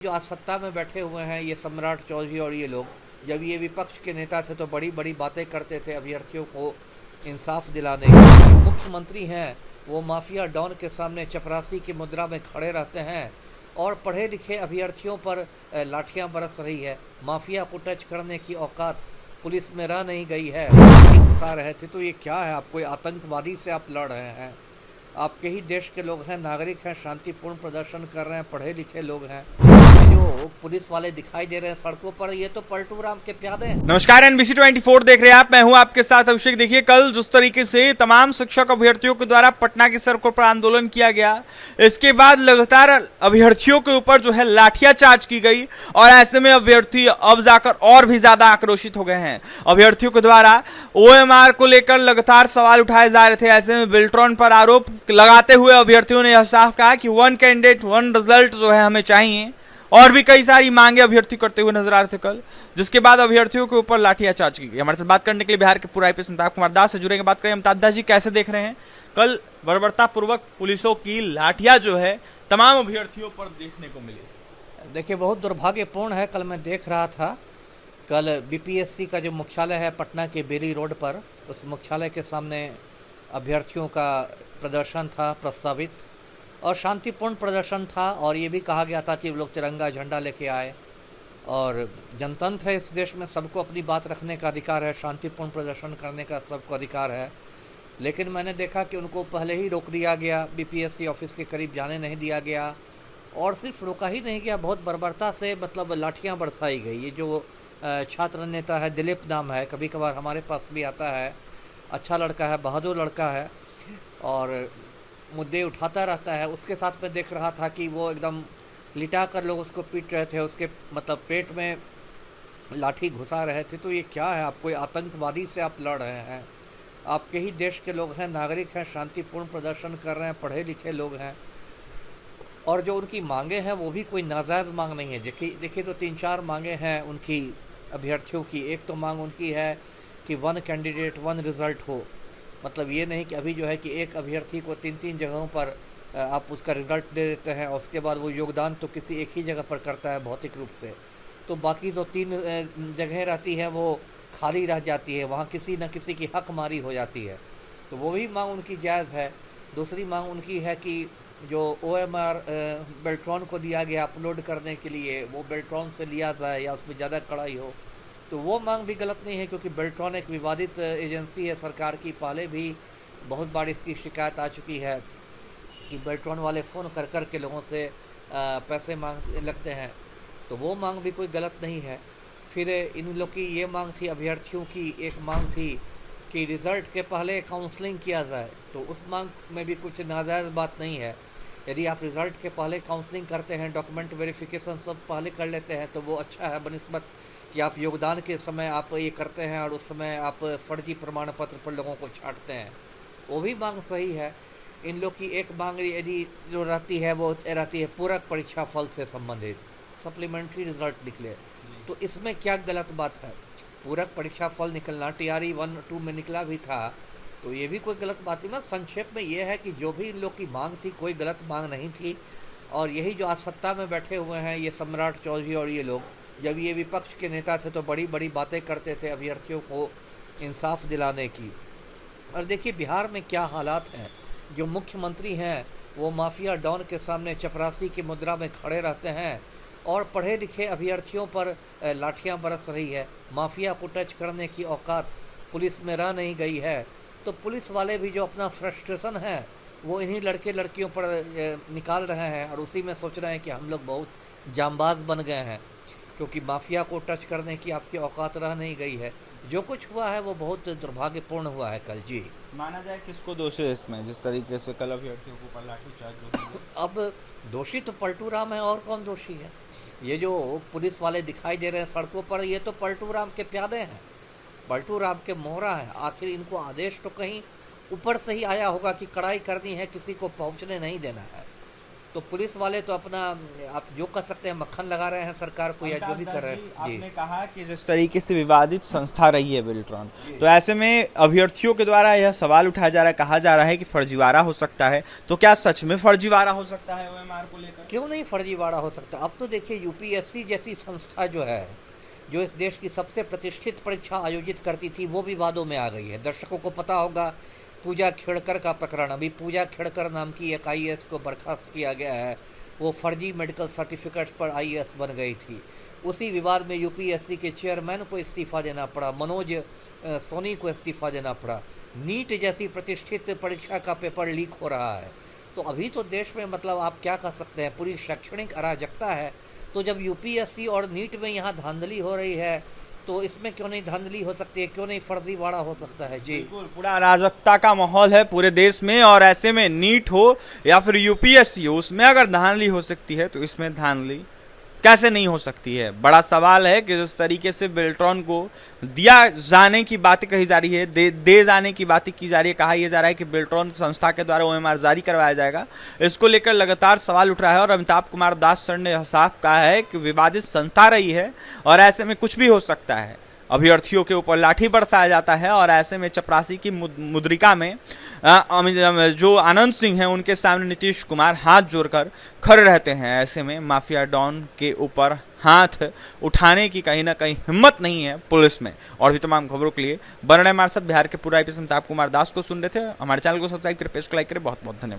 जो आज सत्ता में बैठे हुए हैं ये सम्राट चौधरी और ये लोग, जब ये विपक्ष के नेता थे तो बड़ी बड़ी बातें करते थे अभ्यर्थियों को इंसाफ दिलाने की। मुख्यमंत्री हैं वो माफिया डॉन के सामने चपरासी की मुद्रा में खड़े रहते हैं और पढ़े लिखे अभ्यर्थियों पर लाठियां बरस रही है। माफिया को टच करने की औकात पुलिस में रह नहीं गई है। घुसा रहे थे तो ये क्या है? आप कोई आतंकवादी से आप लड़ रहे हैं? आपके ही देश के लोग हैं, नागरिक हैं, शांतिपूर्ण प्रदर्शन कर रहे हैं, पढ़े लिखे लोग हैं। जो पुलिस वाले दिखाई दे रहे हैं सड़कों पर, ये तो पलटू राम के प्यादे हैं। नमस्कार, NBC 24 देख रहे हैं आप। मैं हूं आपके साथ अभिषेक। देखिए, कल जिस तरीके से तमाम शिक्षक अभ्यर्थियों के द्वारा पटना की सड़कों पर आंदोलन किया गया, इसके बाद लगातार अभ्यर्थियों के ऊपर जो है लाठियाचार्ज की गई और ऐसे में अभ्यर्थी अब जाकर और भी ज्यादा आक्रोशित हो गए हैं। अभ्यर्थियों के द्वारा OMR को लेकर लगातार सवाल उठाए जा रहे थे। ऐसे में बेल्ट्रॉन पर आरोप लगाते हुए अभ्यर्थियों ने यह साफ कहा कि 1 कैंडिडेट 1 रिजल्ट जो है हमें चाहिए, और भी कई सारी मांगे अभ्यर्थी करते हुए नजर आ रहे थे कल, जिसके बाद अभ्यर्थियों के ऊपर लाठियाचार्ज की गई। हमारे साथ बात करने के लिए बिहार के पूर्व IPS अमिताभ कुमार दास से जुड़ेंगे। बात करें अमिताभ दास जी, कैसे देख रहे हैं कल बर्बरतापूर्वक पुलिसों की लाठियां जो है तमाम अभ्यर्थियों पर देखने को मिली? देखिए, बहुत दुर्भाग्यपूर्ण है। कल मैं देख रहा था, कल BPSC का जो मुख्यालय है पटना के बेरी रोड पर, उस मुख्यालय के सामने अभ्यर्थियों का प्रदर्शन था प्रस्तावित, और शांतिपूर्ण प्रदर्शन था। और ये भी कहा गया था कि लोग तिरंगा झंडा लेके आए, और जनतंत्र है इस देश में, सबको अपनी बात रखने का अधिकार है, शांतिपूर्ण प्रदर्शन करने का सबको अधिकार है। लेकिन मैंने देखा कि उनको पहले ही रोक दिया गया, BPSC ऑफिस के करीब जाने नहीं दिया गया, और सिर्फ रोका ही नहीं गया, बहुत बर्बरता से मतलब लाठियाँ बरसाई गई। ये जो छात्र नेता है, दिलीप नाम है, कभी कभार हमारे पास भी आता है, अच्छा लड़का है, बहादुर लड़का है और मुद्दे उठाता रहता है। उसके साथ मैं देख रहा था कि वो एकदम लिटा कर लोग उसको पीट रहे थे, उसके मतलब पेट में लाठी घुसा रहे थे। तो ये क्या है? आप कोई आतंकवादी से आप लड़ रहे हैं? आपके ही देश के लोग हैं, नागरिक हैं, शांतिपूर्ण प्रदर्शन कर रहे हैं, पढ़े लिखे लोग हैं, और जो उनकी मांगे हैं वो भी कोई नाजायज़ मांग नहीं है। देखिए तो 3-4 मांगे हैं उनकी अभ्यर्थियों की। एक तो मांग उनकी है कि 1 कैंडिडेट 1 रिज़ल्ट हो, मतलब ये नहीं कि अभी जो है कि एक अभ्यर्थी को 3-3 जगहों पर आप उसका रिज़ल्ट दे देते हैं और उसके बाद वो योगदान तो किसी एक ही जगह पर करता है भौतिक रूप से, तो बाकी जो 3 जगह रहती है वो खाली रह जाती है, वहाँ किसी न किसी की हकमारी हो जाती है। तो वो भी मांग उनकी जायज़ है। दूसरी मांग उनकी है कि जो OMR बेल्ट्रॉन को दिया गया अपलोड करने के लिए, वो बेल्ट्रॉन से लिया जाए या उसमें ज़्यादा कड़ाई हो, तो वो मांग भी गलत नहीं है, क्योंकि बेल्ट्रॉन एक विवादित एजेंसी है सरकार की। पहले भी बहुत बार इसकी शिकायत आ चुकी है कि बेल्ट्रॉन वाले फ़ोन कर कर के लोगों से पैसे मांग लगते हैं, तो वो मांग भी कोई गलत नहीं है। फिर इन लोग की ये मांग थी, अभ्यर्थियों की एक मांग थी कि रिज़ल्ट के पहले काउंसलिंग किया जाए, तो उस मांग में भी कुछ नाजायज़ बात नहीं है। यदि आप रिज़ल्ट के पहले काउंसलिंग करते हैं, डॉक्यूमेंट वेरिफिकेशन सब पहले कर लेते हैं, तो वो अच्छा है बनिस्बत कि आप योगदान के समय आप ये करते हैं और उस समय आप फर्जी प्रमाण पत्र पर लोगों को छांटते हैं। वो भी मांग सही है। इन लोग की एक मांग यदि जो रहती है वो रहती है पूरक परीक्षा फल से संबंधित, सप्लीमेंट्री रिजल्ट निकले, तो इसमें क्या गलत बात है? पूरक परीक्षा फल निकलना TRE 1-2 में निकला भी था, तो ये भी कोई गलत बात नहीं। संक्षेप में ये है कि जो भी इन लोग की मांग थी कोई गलत मांग नहीं थी। और यही जो आज सत्ता में बैठे हुए हैं ये सम्राट चौधरी और ये लोग, जब ये विपक्ष के नेता थे तो बड़ी बड़ी बातें करते थे अभ्यर्थियों को इंसाफ दिलाने की। और देखिए बिहार में क्या हालात हैं। जो मुख्यमंत्री हैं वो माफिया डॉन के सामने चपरासी की मुद्रा में खड़े रहते हैं और पढ़े लिखे अभ्यर्थियों पर लाठियां बरस रही है। माफिया को टच करने की औकात पुलिस में रह नहीं गई है। तो पुलिस वाले भी जो अपना फ्रस्ट्रेशन है वो इन्हीं लड़के लड़कियों पर निकाल रहे हैं, और उसी में सोच रहे हैं कि हम लोग बहुत जांबाज बन गए हैं, क्योंकि माफिया को टच करने की आपकी औकात रह नहीं गई है। जो कुछ हुआ है वो बहुत दुर्भाग्यपूर्ण हुआ है कल। जी, माना जाए किसको दोषी है इसमें, जिस तरीके से कल अभ्यर्थियों को ऊपर लाठीचार्ज? अब दोषी तो पलटू राम है, और कौन दोषी है? ये जो पुलिस वाले दिखाई दे रहे हैं सड़कों पर, ये तो पलटू राम के प्यादे हैं, पलटू राम के मोहरा हैं। आखिर इनको आदेश तो कहीं ऊपर से ही आया होगा कि कड़ाई करनी है, किसी को पहुंचने नहीं देना है। तो पुलिस वाले तो अपना, आप जो कर सकते हैं, मक्खन लगा रहे हैं सरकार को या जो भी कर रहे हैं। आपने कहा कि जिस तरीके से विवादित संस्था रही है बेल्ट्रॉन, तो ऐसे में अभ्यर्थियों के द्वारा यह सवाल उठाया जा रहा है, कहा जा रहा है कि फर्जीवाड़ा हो सकता है। तो क्या सच में फर्जीवाड़ा हो सकता है ओएमआर को लेकर? क्यों नहीं फर्जीवाड़ा हो सकता। अब तो देखिए यूपीएससी जैसी संस्था जो है, जो इस देश की सबसे प्रतिष्ठित परीक्षा आयोजित करती थी, वो विवादों में आ गई है। दर्शकों को पता होगा पूजा खेड़कर का प्रकरण। अभी पूजा खेड़कर नाम की एक आईएएस को बर्खास्त किया गया है, वो फर्जी मेडिकल सर्टिफिकेट पर आईएएस बन गई थी। उसी विवाद में यूपीएससी के चेयरमैन को इस्तीफा देना पड़ा, मनोज सोनी को इस्तीफा देना पड़ा। नीट जैसी प्रतिष्ठित परीक्षा का पेपर लीक हो रहा है। तो अभी तो देश में मतलब आप क्या कर सकते हैं, पूरी शैक्षणिक अराजकता है। तो जब यूपीएससी और नीट में यहाँ धांधली हो रही है, तो इसमें क्यों नहीं धांधली हो सकती है, क्यों नहीं फर्जीवाड़ा हो सकता है। जी बिल्कुल, पूरा अराजकता का माहौल है पूरे देश में, और ऐसे में नीट हो या फिर यूपीएससी हो, उसमें अगर धांधली हो सकती है तो इसमें धांधली कैसे नहीं हो सकती है। बड़ा सवाल है कि जिस तरीके से बेल्ट्रॉन को दिया जाने की बातें कही जा रही है, दे जाने की बातें की जा रही है, कहा यह जा रहा है कि बेल्ट्रॉन संस्था के द्वारा ओएमआर जारी करवाया जाएगा। इसको लेकर लगातार सवाल उठ रहा है और अमिताभ कुमार दास सर ने साफ कहा है कि विवादित संस्था रही है और ऐसे में कुछ भी हो सकता है। अभ्यर्थियों के ऊपर लाठी बरसाया जाता है और ऐसे में चपरासी की मुद्रिका में जो आनंद सिंह हैं उनके सामने नीतीश कुमार हाथ जोड़कर खड़े रहते हैं। ऐसे में माफिया डॉन के ऊपर हाथ उठाने की कहीं ना कहीं हिम्मत नहीं है पुलिस में। और भी तमाम खबरों के लिए बने रहे हमारे साथ। बिहार के पूरा आईपीएस अमिताभ कुमार दास को सुन रहे थे। हमारे चैनल को सब्सक्राइब करें, पेज को लाइक करें। बहुत बहुत धन्यवाद।